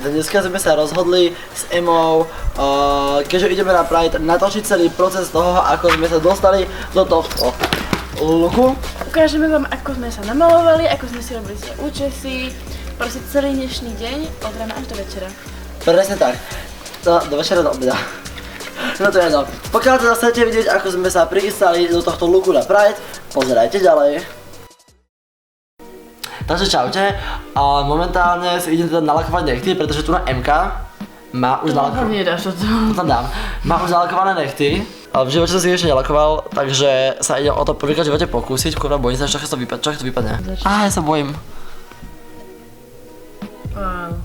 Dneska sme sa rozhodli s Emou, keďže ideme na Pride, natočiť celý proces toho, ako sme sa dostali do tohto looku. Ukážeme vám, ako sme sa namalovali, ako sme si robili svoje účesy, proste celý dnešný deň od rána až do večera. Presne tak. Do večera, do obeda. No to je jedno. Pokiaľ teda chcete vidieť, ako sme sa prichystali do tohto looku na Pride, pozerajte ďalej. Takže čaute, momentálne si idem teda nalakovať nechty, pretože tu na MK má už nalakované. Nedáš to. To tam dám. Má už nalakované nechty. V živote som si ešte nelakoval, takže sa idem o to prvýkrát v živote pokúsiť, kurva bojím sa, čo to vypadne. Ja sa bojím. Wow.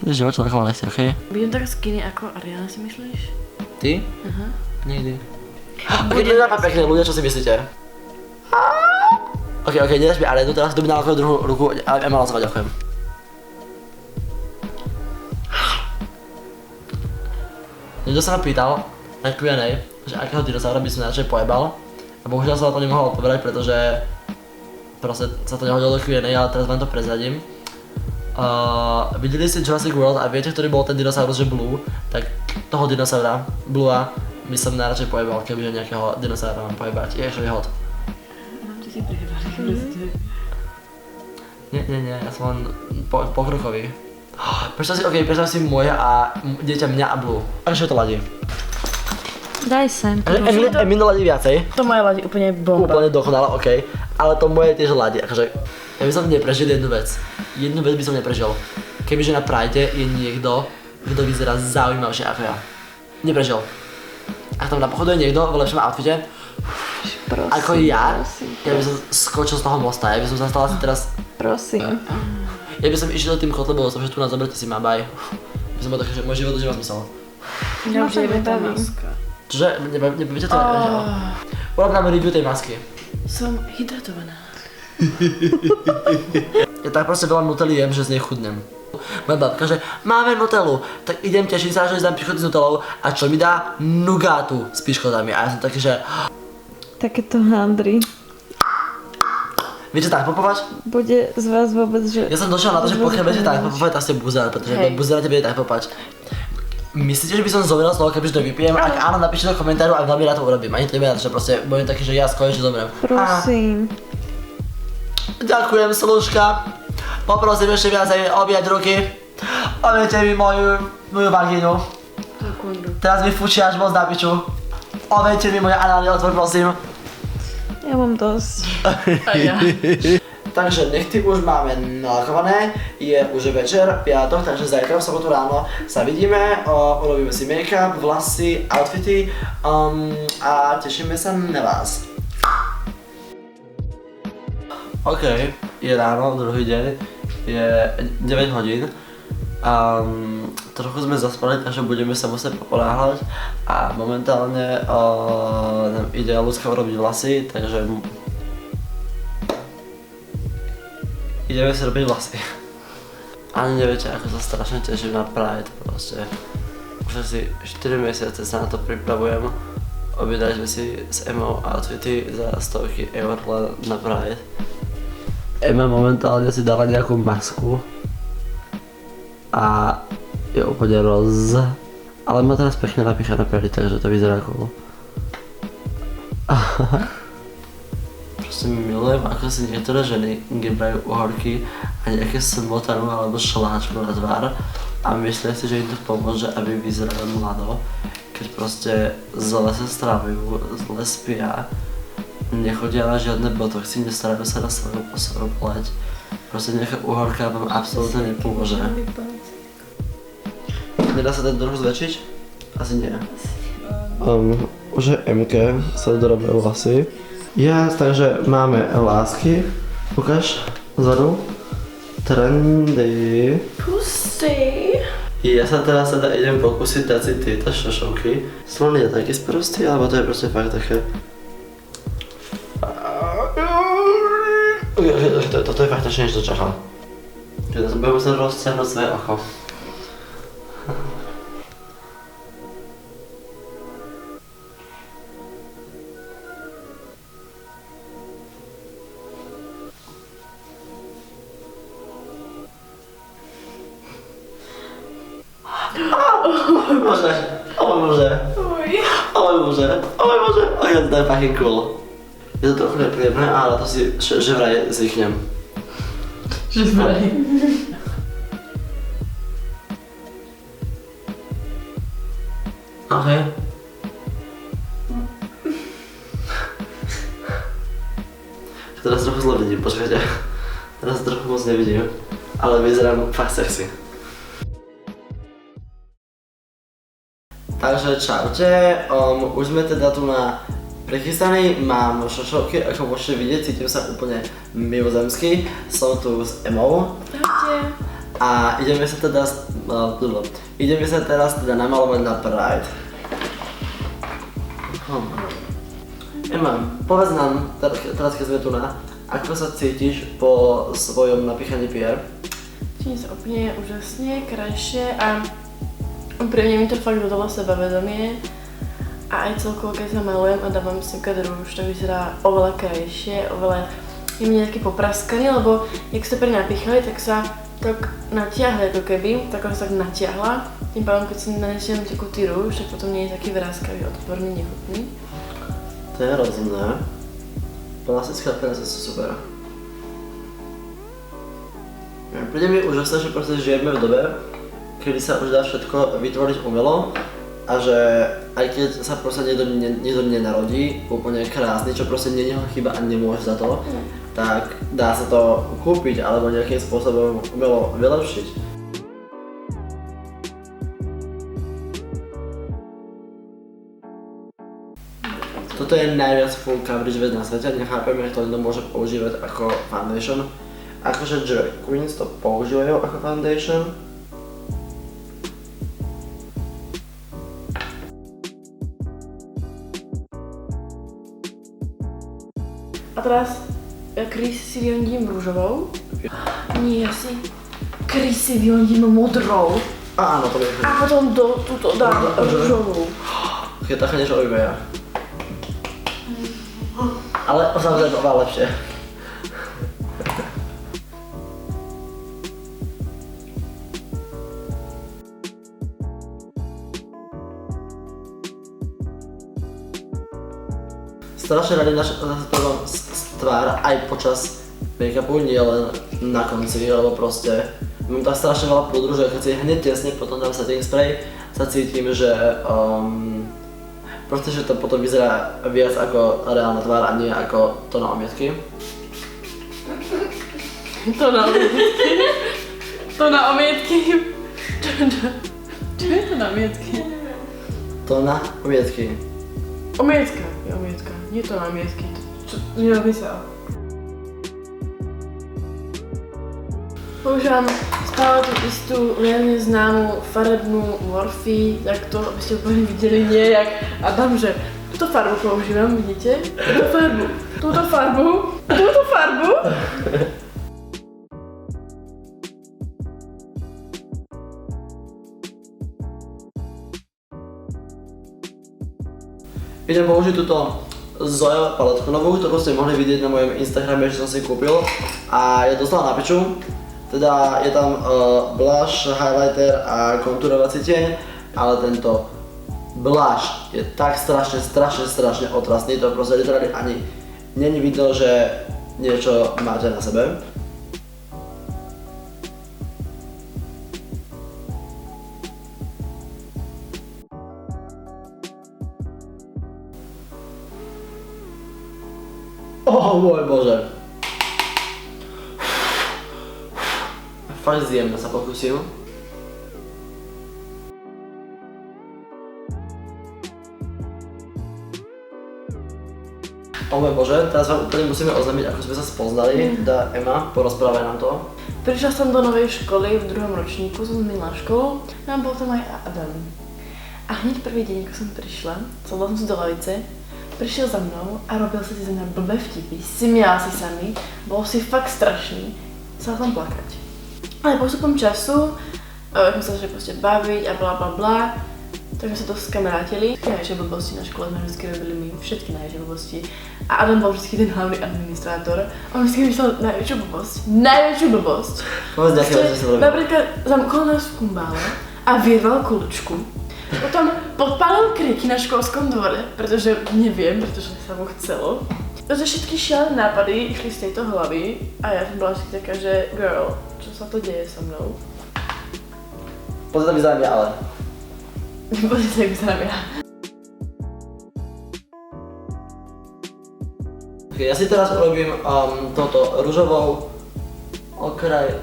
V živote nalakoval nechty, okej? Budem tak skinny ako Ariana, si myslíš? Ty? Aha. Nikdy. Keď je to pekné, ľudia, čo si myslíte? Ok, nedáš mi Arenu, teraz doby nalakujem druhú ruku, ale Ema lazovať, ďakujem. Niekto sa ma pýtal na Q&A, že akého dinosaura by som najradšej pojebal. A bohužiaľ som na to nemohol odpovedať, pretože proste sa to nehodilo do Q&A, ale teraz vám to prezradím. Videli ste Jurassic World a viete, ktorý bol ten dinosaurus, že Blue? Tak toho dinosaura, Bluea, by som najradšej pojebal, kebyže nejakého dinosaura mám pojebať. Je hod. Ty si prehľadný. Nie, ja som len pokrokový. Predstav si moje a dieťa mňa a Blue. Takže to ladí. Daj sem. Emino ladí viacej. To moje ladí úplne bomba. Úplne dokonale, okej. Ale to moje tiež ladí, akože ja by som neprežil jednu vec. Jednu vec by som neprežil. Kebyže na Pride je niekto, kto vyzerá zaujímavšie ako ja. Neprežil. Ak tam na pochodu je niekto v lepšom outfite, Prosím, ako ja, prosím. ja by som skočil z toho mosta, ja by som zastal asi teraz. Prosím. Ja by som išiel tým kotlom, lebo som, že tu nás zoberte si ma, bye. By som bol taký, že môj život už nemá zmysel. Ja už to jebe tá nebavím. maska. Čože? Nebavíte to? Urob nám review tej masky. Som hydratovaná. Ja tak proste veľa nutelí jem, že z nej chudnem. Moja babka, že máme nutelu, tak idem teším sa, že dám piškoty s nutelou a čo mi dá? Nugátu s piškotami a ja som taký, že Takéto handry. viete tak popovať? Bude z vás vôbec, že... Ja som došiel na to, že pokiaľ viete tak popovať, tak ste buzera, pretože buzeráte viete tak popovať. Myslíte, že by som zomrel z toho, kebyže to vypijem? Ak áno, napíšte do komentáru a veľmi rád to urobím. Ani to nebude na to, že proste budem taký, že ja konečne zomrem. Prosím. Ďakujem, služka. Poprosím ešte viacej objať ruky. Objete mi moju vagínu. Teraz mi fučí až moc na piču. Objete mi môj análny otvor, prosím. Ja mám dosť. A ja. Takže nechty už máme nalakované, je už večer, piatok, takže zajtra v sobotu ráno sa vidíme, urobíme si make-up, vlasy, outfity a tešíme sa na vás. OK, je ráno, druhý deň, je 9 hodín. Trochu sme zaspali, takže budeme sa musieť poponáhľať a momentálne nám ide ľudská urobiť vlasy, takže ideme si robiť vlasy. Ani neviete, ako sa strašne teším na Pride, proste. Už asi 4 mesiace sa na to pripravujem. Objednali sme si s Emou outfity za stovky eur len na Pride. Emma momentálne si dala nejakú masku a je úplne ale má teraz pekne napíchané perly, takže to vyzerá cool. Proste milujem, ako si niektoré ženy gibajú uhorky a nejaké smotanu alebo šláčku na tvár a myslia si, že im to pomôže, aby vyzerali mlado, keď proste zle sa stravujú, zle spia, nechodia na žiadne botoxy, nestarajú sa na svoju pleť. Proste nejaká uhorka vám absolútne nepomôže. Nedá sa ten trochu zväčšiť? Asi nie. Už je MK, sa dorobia vlasy. Takže máme lásky. Ukáž, vzadu. Trendy. Pusty. Ja sa teraz idem pokúsiť dať si tieto šošovky. Slon je taký sprostý, alebo to je proste fakt také... Toto je fakt ešte niečo čachal. Budem musieť rozťahnuť svoje oko. Bože, o môj Bože, o môj Bože, o môj Bože, to je fucking cool. Je to trochu nepríjemné, ale to si že vraj zvyknem. Že vraj. OK. Teraz trochu zle vidím, počkajte. Teraz trochu moc nevidím, ale vyzerám fakt sexy. Takže čaute, už sme teda tu na prichystaní, mám šošovky, ako môžete vidieť, cítim sa úplne mimozemský. Som tu s Emou. Čaute. A ideme sa teraz namalovať na Pride. Emma, povedz nám, teraz keď sme tu ako sa cítiš po svojom napíchaní PR? Cítim sa úplne úžasne, krajšie a pre mňa mi to fakt dodalo sebavedomie. A aj celkovo, keď sa malujem a dávam si rúž, tak vyzerá oveľa krajšie, oveľa je mi nejaký popraskaný, lebo jak sa napíchali, tak sa tak natiahli ako keby, tak sa tak natiahla. Tým pádom, keď si nanesiem tekutý rúž, tak potom nie je taký vráskavý, odporný, nechutný. To je rozumné. Plastická peniaze sú super. Príde mi úžasné, že proste žijeme v dobe, kedy sa už dá všetko vytvoriť umelo a že aj keď sa proste niekto nenarodí úplne krásny, čo proste nie je jeho chyba a nemôže za to, tak dá sa to kúpiť alebo nejakým spôsobom umelo vylepšiť. Toto je najviac full coverage vec na svete, nechápem, jak to niekto môže používať ako foundation. Akože drag queens to používajú ako foundation. A teraz Chris si vyondím rúžovou. Nie, si Chris si vyondím modrou. Áno, to je. A potom túto dám rúžovou. Je taká niečo obyvaja. Ale samozrejme to má lepšie. Strašne radi naš tvár aj počas make-upu, nie len na konci, lebo proste mám tak strašne veľa púdru, že keď si hneď tesne potom dám setting spray, sa cítim, že proste, že to potom vyzerá viac ako reálna tvár a nie ako to na omietky. To na omietky? To na omietky? Čo je to na omietky? To na omietky. Omietka je omietka, nie to na omietky. Čo nepísal? Používam stále tú istú veľmi známu farebnú Morphe, tak to, aby ste úplne videli, nie jak Adam, že túto farbu používam, vidíte? Túto farbu. Idem použiť túto Zoya paletku novú, ktorú ste mohli vidieť na mojom Instagrame, že som si kúpil a je dostala na piču. Teda je tam blush, highlighter a kontúrovací tieň, ale tento blush je tak strašne otrasný, to proste literálne ani není vidno, že niečo máte na sebe. Môj Bože. Fakt zjemne sa pokúsim. Môj Bože, teraz vám úplne musíme oznámiť, ako sme sa spoznali. Teda Emma, porozprávaj nám to. Prišla som do novej školy v 2. ročníku, som zmenila školu a bol tam aj Adam. A hneď prvý deň, ako som prišla, sadla som si do lavice, prišiel za mnou a robil si za mňa blbé vtipy, smial si sa mi, bol si fakt strašný, chcel tam plakať. Ale postupom času sme sa začali proste baviť a bla bla bla, tak sme sa dosť kamarátili. Všetky najväčšie blbosti na škole sme vždy robili my, všetky najväčšie blbosti. A Adam bol vždy ten hlavný administrátor, on vždy myslel najväčšiu blbosť. Povedz nejaké veci, čo sa robí. Napríklad zamkol nás v kumbále a a vyrval kuličku. Potom podpálil kriky na školskom dvore, pretože neviem, pretože sa mu chcelo. Protože všetky šialené nápady išli z tejto hlavy a ja som bola vždy taká, že girl, čo sa to deje so mnou? Pozri, to vyzerám ja, ale. Pozri sa, jak vyzerám ja. Okay, ja si teraz urobím toto ružovou okraj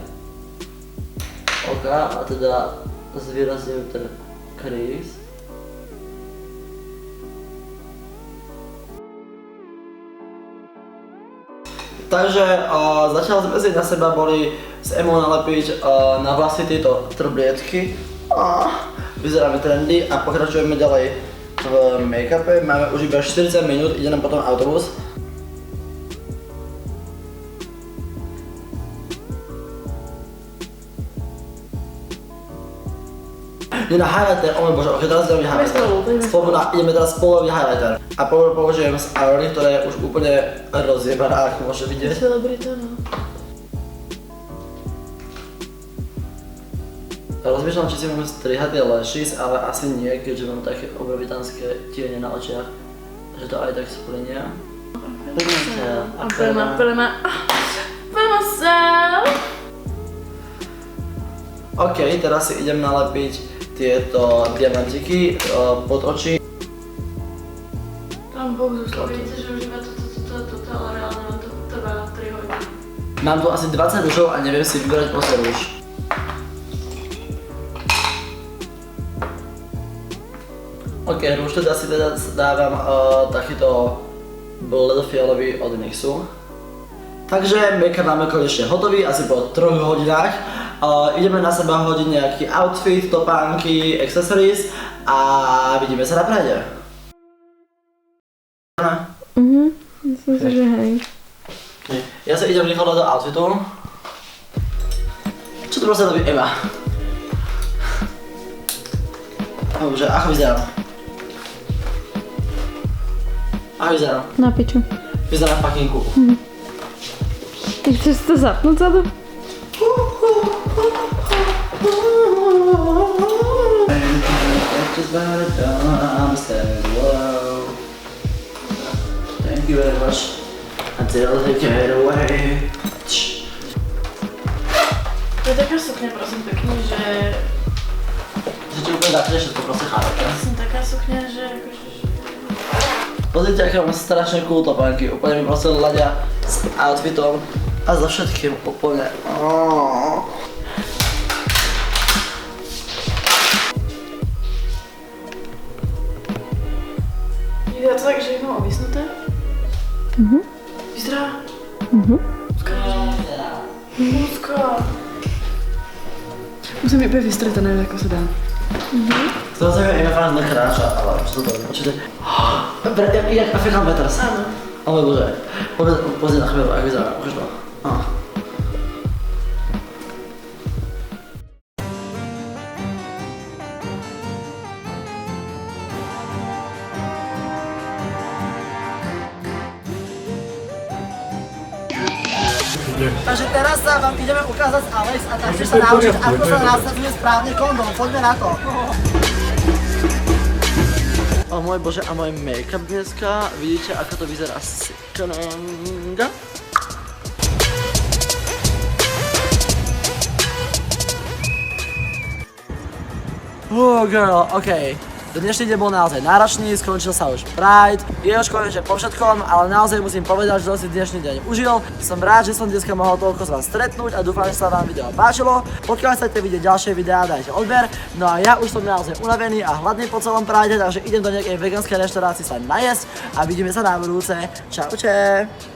oka a teda zvýrazním ten kríz. Takže začal sme si na seba boli s Emou nalepiť na vlasy tieto trblietky. Vyzeráme trendy a pokračujeme ďalej v make-upe. Máme už iba 40 minút, ide nám potom autobus. Je na highlighter, oh môj bože, ok, teraz ideme highlighter. Ideme teraz polový highlighter. A použijem z Aurony, ktorá je už úplne rozjebaná, ako môžete vidieť. Celebrita, no. Rozmýšľam, či si mám strihať tie lashes, ale asi nie, keďže mám také obrovitánske tiene na očiach, že to aj tak splenia. Ok, teraz si idem nalepiť tieto diamantiky pod oči. Tam Boh zostal. Viete, že už iba toto, ale reálne mám to trvá 3 hodiny. Mám tu asi 20 ružov a neviem si vybrať poslednú ruž. Ok, ruž teda si dávam takýto bledofialový od Nixu. Takže make-up máme konečne hotový, asi po 3 hodinách. Ideme na seba hodiť nejaký outfit, topánky, accessories a vidíme sa na Pride. Myslím si, že hej. Okay. Ja sa idem rýchlo do outfitu. Čo to proste robí Eva? Bože, ako vyzerám? Ako vyzerám? Na piču. Vyzerám fucking cool. Chceš to zapnúť zadu? Thank you very much. Until they get away. To je taká sukňa, prosím pekne, že... Že ti úplne dáte všetko, proste chápete. Som taká sukňa, že akože... Pozrite, aké mám strašne cool topánky, úplne mi proste ladia s outfitom a za všetkým úplne. Je to tak, že ich mám obvysnuté? Vyzerá? Úzka. Musím byť úplne vystretané, ako sa dá. To sa mi fakt nekráča, ale čo to je, počujte. Jak African Vetters. Áno. O môj bože, pozri na chvíľu, ako vyzerá, ukáž to. Takže teraz sa vám ideme ukázať Alex a taktiež sa naučiť, ako sa nasadzuje správne kondom. Poďme na to. O môj bože, a môj make-up dneska, vidíte, ako to vyzerá sickening. Oh girl, okej. Dnešný deň bol naozaj náročný, skončil sa už Pride, je už konečne po všetkom, ale naozaj musím povedať, že som si dnešný deň užil. Som rád, že som dneska mohol toľko z vás stretnúť a dúfam, že sa vám video páčilo. Pokiaľ chcete vidieť ďalšie videá, dajte odber. No a ja už som naozaj unavený a hladný po celom Pride, takže idem do nejakej veganskej reštaurácii sa najesť a vidíme sa na budúce. Čaute!